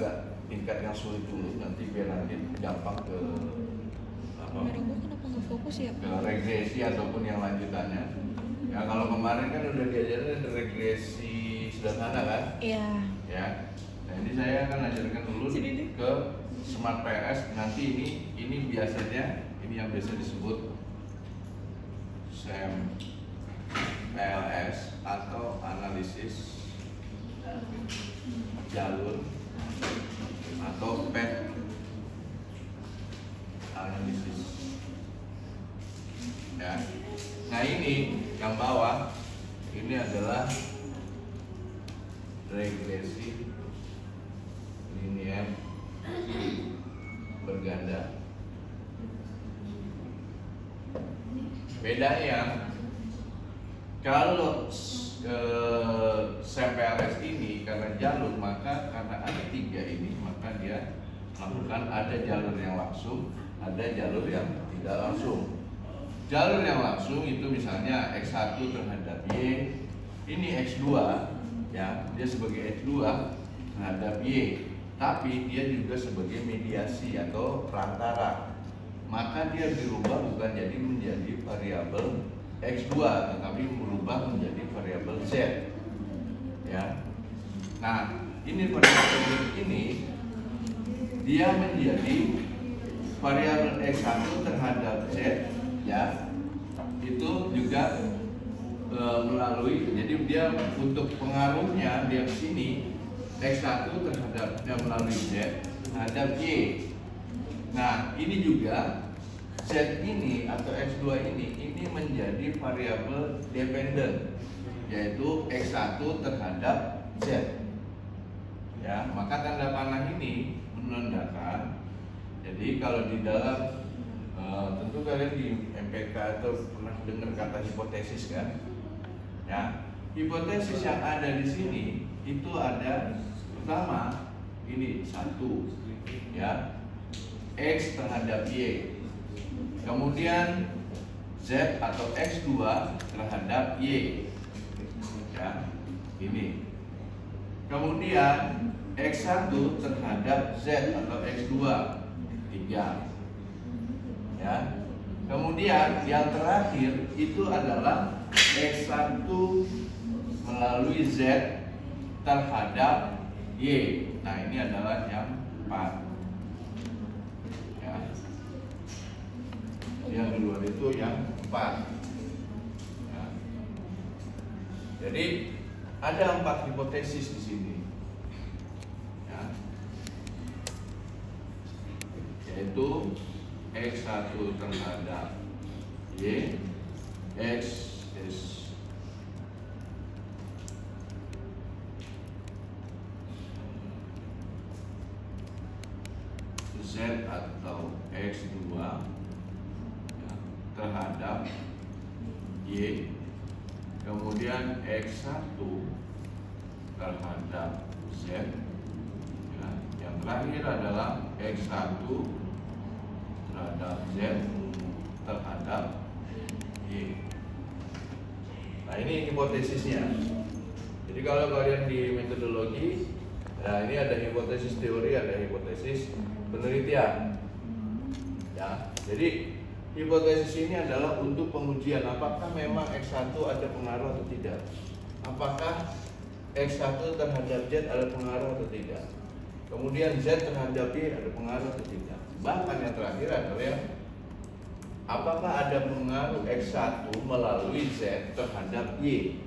agak tingkat yang sulit dulu, nanti biar nanti gampang ke Kamera gua kenapa nggak fokus ya? ke regresi ataupun yang lanjutannya. Ya kalau kemarin kan udah diajarin regresi sederhana kan? Iya. Ya. Nah ini saya akan ajarkan dulu ke Smart PS. Nanti ini biasanya ini yang biasa disebut SEM PLS atau analisis jalur atau path analisis. Ya. Nah ini yang bawah ini adalah regresi linear berganda. Bedanya kalau SEM-PLS ini karena jalur, maka karena ada 3 ini maka dia melakukan ada jalur yang langsung, ada jalur yang tidak langsung. Jalur yang langsung itu misalnya X1 terhadap Y, ini X2 ya, dia sebagai X2 terhadap Y, tapi dia juga sebagai mediasi atau perantara. Maka dia dirubah bukan jadi menjadi variabel X2 tetapi berubah menjadi variabel Z. Ya. Nah, ini variabel ini dia menjadi variabel X1 terhadap Z ya. Itu juga melalui, jadi dia untuk pengaruhnya dia ke sini X1 terhadap melalui Z terhadap Y. Nah, ini juga Z ini atau X2 ini menjadi variabel dependen, yaitu X1 terhadap Z. Ya, maka tanda panah ini menandakan. Jadi kalau di dalam tentu kalian di MPK atau pernah dengar kata hipotesis kan? Ya, hipotesis yang ada di sini itu ada pertama ini 1 ya, X terhadap Y, kemudian Z atau X2 terhadap Y ya, ini, kemudian X1 terhadap Z atau X2 3 ya, kemudian yang terakhir itu adalah X1 melalui Z terhadap Y. Nah ini adalah yang 4 ya. Yang di luar itu yang 4 ya. Jadi ada 4 hipotesis di sini ya. Yaitu X1 terhadap Y, X is Z atau X2 ya, terhadap Y, kemudian X1 terhadap Z ya. Yang terakhir adalah X1 terhadap Z terhadap Y. Nah ini hipotesisnya. Jadi kalau kalian di metodologi, nah ini ada hipotesis teori, ada hipotesis penelitian. Ya, jadi hipotesis ini adalah untuk pengujian apakah memang X1 ada pengaruh atau tidak. Apakah X1 terhadap Z ada pengaruh atau tidak. Kemudian Z terhadap Y ada pengaruh atau tidak. Bahkan yang terakhir adalah apakah ada pengaruh X1 melalui Z terhadap Y.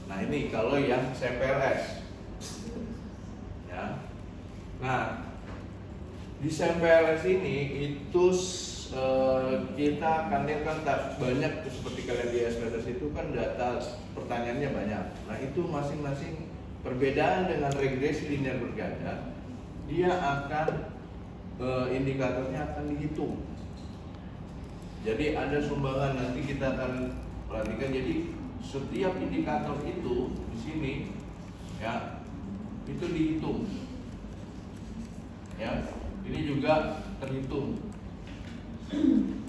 Nah ini kalau yang SEM-PLS ya. Nah di SEM-PLS ini itu kita akan lihat kan banyak seperti kalian di SPSS itu kan data pertanyaannya banyak. Nah itu masing-masing perbedaan dengan regresi linear berganda, dia akan indikatornya akan dihitung. Jadi ada sumbangan, nanti kita akan perhatikan. Jadi setiap indikator itu di sini ya itu dihitung. Ya, ini juga terhitung.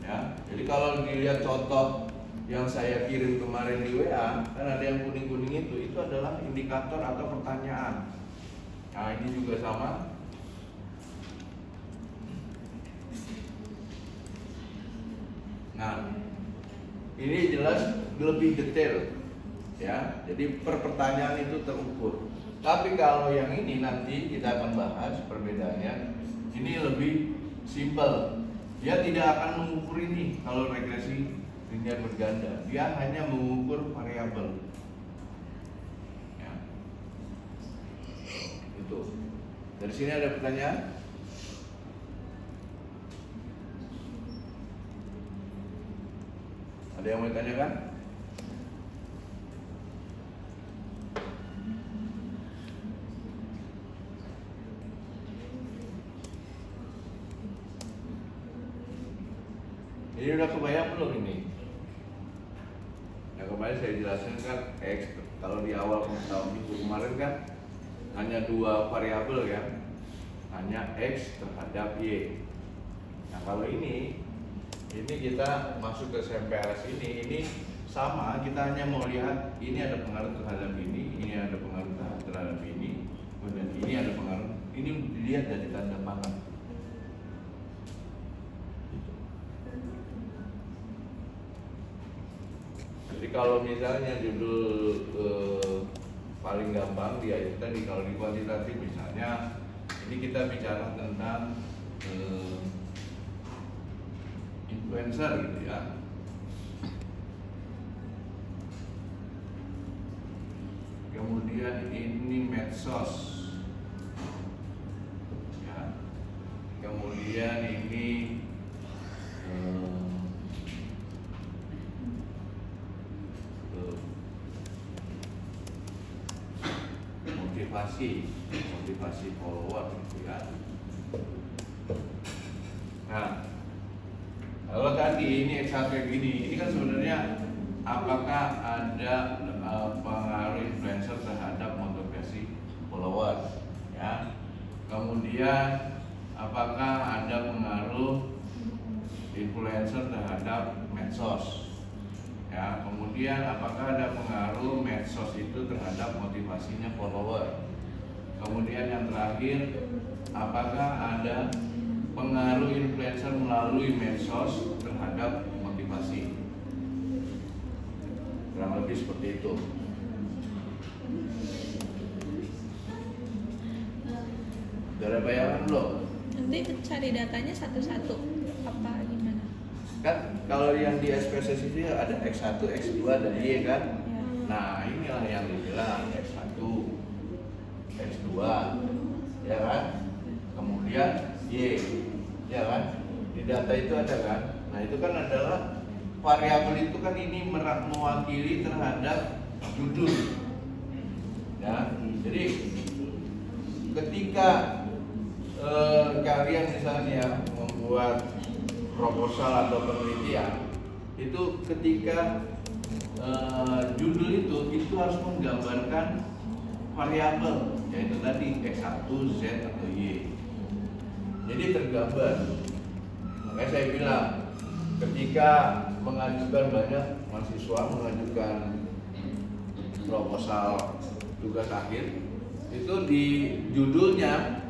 Ya, jadi kalau dilihat contoh yang saya kirim kemarin di WA, kan ada yang kuning-kuning itu adalah indikator atau pertanyaan. Nah ini juga sama, Nah, ini jelas lebih detail ya. Jadi per pertanyaan itu terukur. Tapi kalau yang ini nanti kita akan bahas perbedaannya. Ini lebih simpel. Dia tidak akan mengukur ini kalau regresi linear berganda. Dia hanya mengukur variabel. Ya. Itu. Dari sini ada pertanyaan? Ada yang mau ditanyakan? Ini udah kebayang belum ini? Yang kemarin saya jelaskan kan X. Kalau di awal tahun minggu kemarin kan hanya dua variabel ya, hanya X terhadap Y. Nah kalau ini kita masuk ke SMPRS ini sama, kita hanya mau lihat ini ada pengaruh terhadap ini ada pengaruh terhadap ini, kemudian ini ada pengaruh, ini dilihat dari tanda panah. Jadi kalau misalnya judul paling gampang dia itu tadi, kalau di kuantitatif misalnya ini kita bicara tentang influencer gitu ya. Kemudian ini medsos ya. Kemudian ini motivasi follower gitu ya. Nah, kalau tadi ini X1 kayak gini, ini kan sebenarnya apakah ada pengaruh influencer terhadap motivasi follower ya. Kemudian apakah ada pengaruh influencer terhadap medsos ya. Kemudian apakah ada pengaruh medsos itu terhadap motivasinya follower. Kemudian yang terakhir, apakah ada pengaruh influencer melalui medsos terhadap motivasi. Kurang lebih seperti itu. Udah ada bayangan belum? Nanti cari datanya satu-satu apa gimana? Kan kalau yang di SPSS itu ada X1, X2 dan Y kan? Ya. Nah inilah yang dibilang X1, X2 ya kan? Kemudian Y ya kan? Di data itu ada kan? Nah itu kan adalah variabel itu kan ini mewakili terhadap judul ya. Jadi ketika kalian misalnya membuat proposal atau penelitian itu ketika judul itu harus menggambarkan variabel yaitu tadi X1, Z atau Y. Jadi tergambar. Makanya saya bilang ketika mengajukan banyak mahasiswa mengajukan proposal tugas akhir itu di judulnya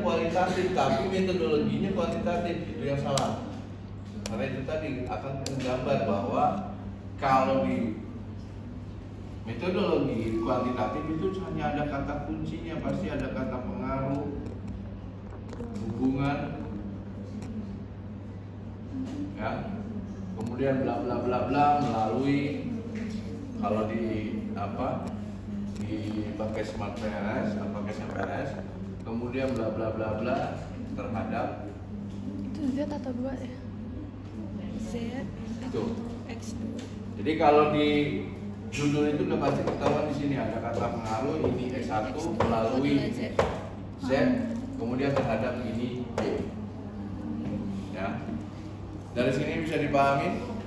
kualitatif tapi metodologinya kuantitatif, itu yang salah. Karena itu tadi akan menggambar bahwa kalau di metodologi kuantitatif itu hanya ada kata kuncinya, pasti ada kata pengaruh, hubungan, ya, kemudian bla bla bla bla melalui kalau pakai smart PRS, pakai SMPRS, kemudian bla bla bla bla terhadap Itu Z atau 2 ya? Z itu. X2. Jadi kalau di judul itu udah pasti ketahuan di sini ada kata pengaruh, ini X1 melalui Z, kemudian terhadap ini Y. Ya. Dari sini bisa dipahami.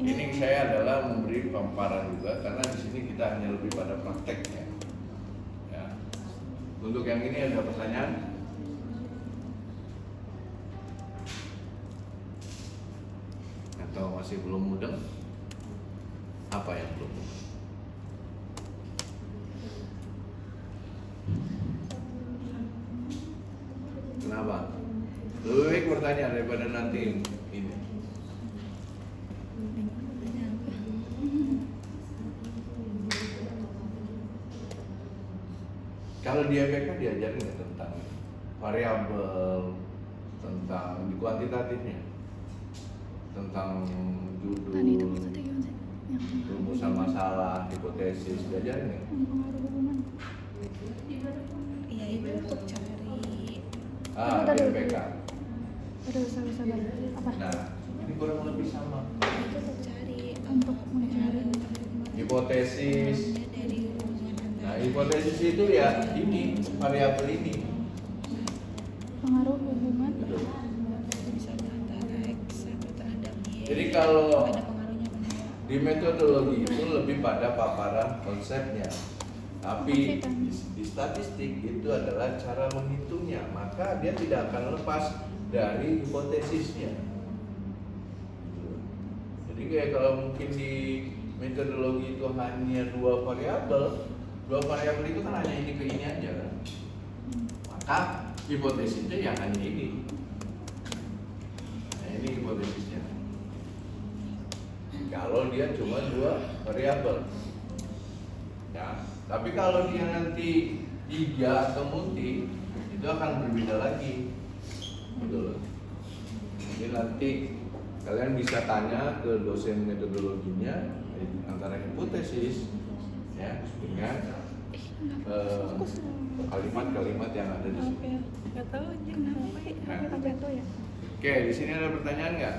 Ini saya adalah memberi paparan juga karena di sini kita hanya lebih pada prakteknya. Ya. Untuk yang ini ada pertanyaan? Atau masih belum mudeng? Apa yang belum mudeng? Kenapa? Lebih baik bertanya daripada nanti ini. Kalau di IPK diajarin nggak tentang variabel, tentang di kuantitatifnya, tentang Tadi itu judul, maksudnya gimana sih? Yang rumusan masalah, hipotesis, diajarin nggak? pengaruh hubungan. Iya itu untuk cari Di IPK. Aduh, sabar. Apa? Nah, ini kurang lebih sama. itu untuk cari Untuk mencari Hipotesis. dari hubungan Nah, antara hipotesis itu ya ini variabel ini. pengaruh hubungan. misalnya antara X terhadap Y. Jadi kalau ada pengaruhnya apa enggak? di metodologi itu lebih pada paparan konsepnya, tapi di statistik itu adalah cara menghitungnya, maka dia tidak akan lepas dari hipotesisnya. Jadi kayak kalau mungkin di metodologi itu hanya dua variabel itu kan hanya ini ke ini aja kan, maka hipotesisnya ya hanya ini. Nah, ini hipotesisnya. Kalau dia cuma dua variabel, ya. Tapi kalau dia nanti 3 atau multi, itu akan berbeda lagi, gitu loh. Jadi nanti kalian bisa tanya ke dosen metodologinya antara hipotesis, ya, dengan kalimat-kalimat yang ada di sini. ya? Nggak tahu aja kenapa ya. Nah. Jatuh ya. Oke, di sini ada pertanyaan nggak?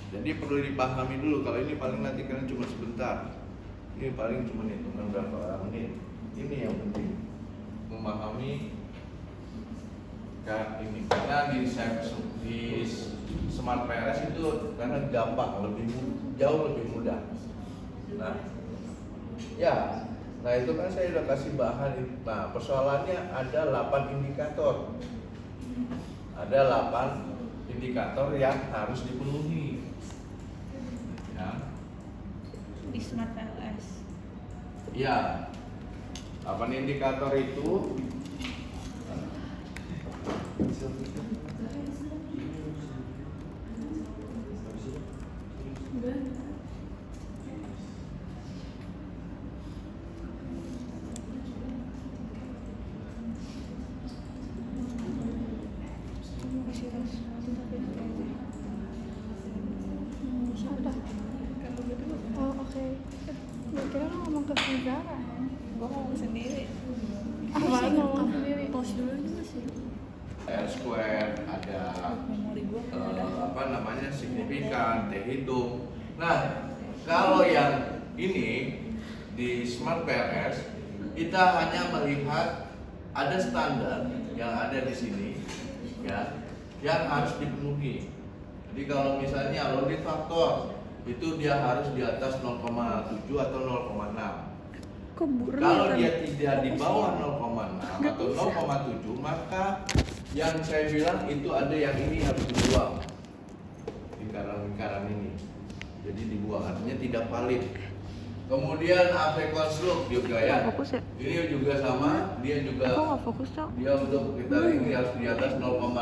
Jadi perlu dipahami dulu, kalau ini paling nanti kalian cuma sebentar. Ini paling cuma hitungan berapa menit. Ini yang penting, memahami ini. Karena di Smart PRS itu karena gampang, jauh lebih mudah. Nah itu kan saya udah kasih bahan. Nah persoalannya ada 8 indikator. Ada 8 indikator yang harus dipenuhi. Ya. Di Smart PLS. Ya, 8 indikator itu Siapa? Oh, oke. Gue kira lo ngomong ke Zara. Gue ngomong sendiri. Apaan ngomong sendiri? Pause dulu juga sih. R square, ada Memori gue signifikan, T hitung. Nah, kalau yang ini di Smart PRS kita hanya melihat ada standar yang ada di sini, ya, yang harus dipenuhi. Jadi kalau misalnya loading faktor itu dia harus di atas 0,7 atau 0,6. Kalau dia tidak di bawah 0,6 atau 0,7, maka yang saya bilang itu ada yang ini harus dibuang, lingkaran-lingkaran ini. Jadi dibuang, artinya tidak valid. Kemudian AP konstruk juga ya. Ini juga sama, dia juga. Dia untuk kita ini harus di atas 0,5